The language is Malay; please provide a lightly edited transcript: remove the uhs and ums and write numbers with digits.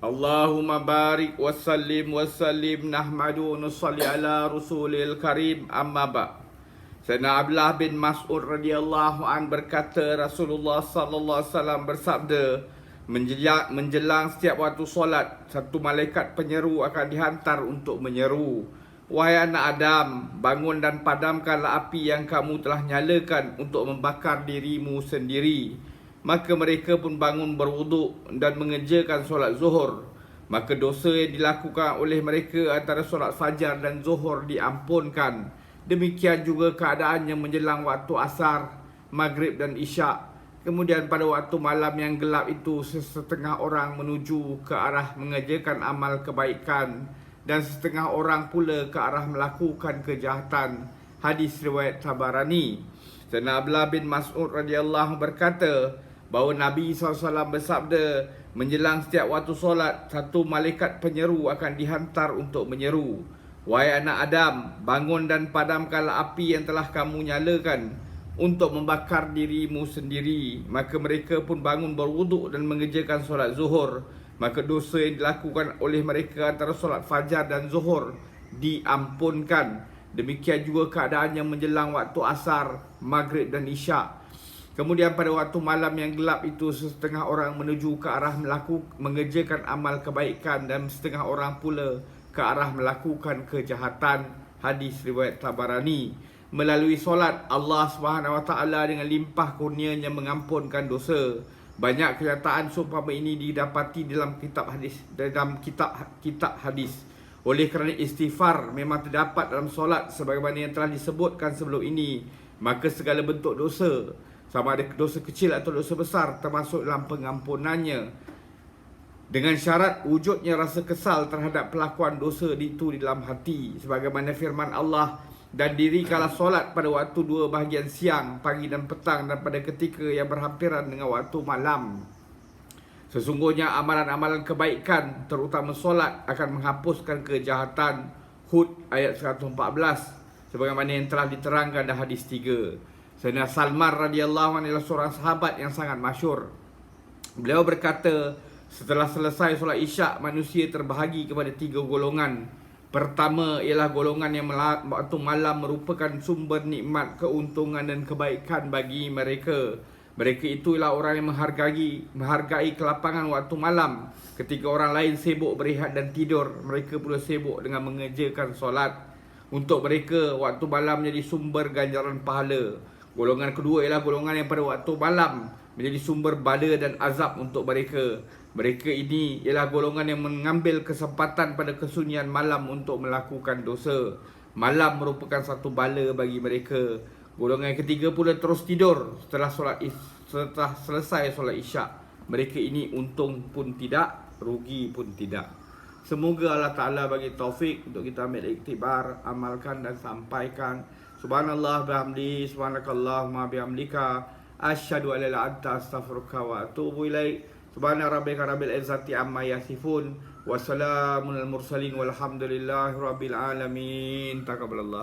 Allahumma barik wa sallim nahmadu nusalli ala rasulil karim amma ba. Sayyidina Abdullah bin Mas'ud radhiyallahu an berkata, Rasulullah sallallahu alaihi wasallam bersabda, menjelang setiap waktu solat, satu malaikat penyeru akan dihantar untuk menyeru, wahai anak Adam, bangun dan padamkanlah api yang kamu telah nyalakan untuk membakar dirimu sendiri. Maka mereka pun bangun berwuduk dan mengerjakan solat zuhur. Maka dosa yang dilakukan oleh mereka antara solat fajar dan zuhur diampunkan. Demikian juga keadaannya menjelang waktu asar, maghrib dan isyak. Kemudian pada waktu malam yang gelap itu, setengah orang menuju ke arah mengerjakan amal kebaikan dan setengah orang pula ke arah melakukan kejahatan. Hadis riwayat Tabarani. Sayyidina Abdullah bin Mas'ud radhiyallahu berkata bahawa Nabi SAW bersabda, menjelang setiap waktu solat, satu malaikat penyeru akan dihantar untuk menyeru, wahai anak Adam, bangun dan padamkanlah api yang telah kamu nyalakan untuk membakar dirimu sendiri. Maka mereka pun bangun berwuduk dan mengerjakan solat zuhur. Maka dosa yang dilakukan oleh mereka antara solat fajar dan zuhur diampunkan. Demikian juga keadaannya menjelang waktu asar, maghrib dan isyak. Kemudian pada waktu malam yang gelap itu, setengah orang menuju ke arah mengerjakan amal kebaikan dan setengah orang pula ke arah melakukan kejahatan. Hadis riwayat Tabarani. Melalui solat, Allah SWT dengan limpah kurnianya mengampunkan dosa. Banyak kenyataan seumpama ini didapati dalam kitab hadis. Oleh kerana istighfar memang terdapat dalam solat sebagaimana yang telah disebutkan sebelum ini, maka segala bentuk dosa, sama ada dosa kecil atau dosa besar, termasuk dalam pengampunannya, dengan syarat wujudnya rasa kesal terhadap pelakuan dosa itu di dalam hati. Sebagaimana firman Allah, dan dirikanlah solat pada waktu dua bahagian siang, pagi dan petang, dan pada ketika yang berhampiran dengan waktu malam. Sesungguhnya amalan-amalan kebaikan, terutama solat, akan menghapuskan kejahatan. Hud ayat 114, sebagaimana yang telah diterangkan dalam hadis 3. Sayyidina Salman radhiyallahu anhu adalah seorang sahabat yang sangat masyhur. Beliau berkata, setelah selesai solat isyak, manusia terbahagi kepada 3 golongan. Pertama ialah golongan yang waktu malam merupakan sumber nikmat, keuntungan dan kebaikan bagi mereka. Mereka itu ialah orang yang menghargai kelapangan waktu malam. Ketika orang lain sibuk berehat dan tidur, mereka pula sibuk dengan mengerjakan solat. Untuk mereka, waktu malam menjadi sumber ganjaran pahala. Golongan kedua ialah golongan yang pada waktu malam menjadi sumber bala dan azab untuk mereka. Mereka ini ialah golongan yang mengambil kesempatan pada kesunyian malam untuk melakukan dosa. Malam merupakan satu bala bagi mereka. Golongan yang ketiga pula terus tidur setelah selesai solat isyak. Mereka ini untung pun tidak, rugi pun tidak. Semoga Allah Ta'ala bagi taufik untuk kita ambil iktibar, amalkan dan sampaikan. Subhanallah bihamdi, subhanakallahumma bihamdika, asyhadu an la ilaha illa anta, astaghfiruka wa atubu ilaik. Subhana rabbika rabbil izzati amma yasifun, wa salamun al mursalin walhamdulillahi rabbil alamin. Taqabbalallah.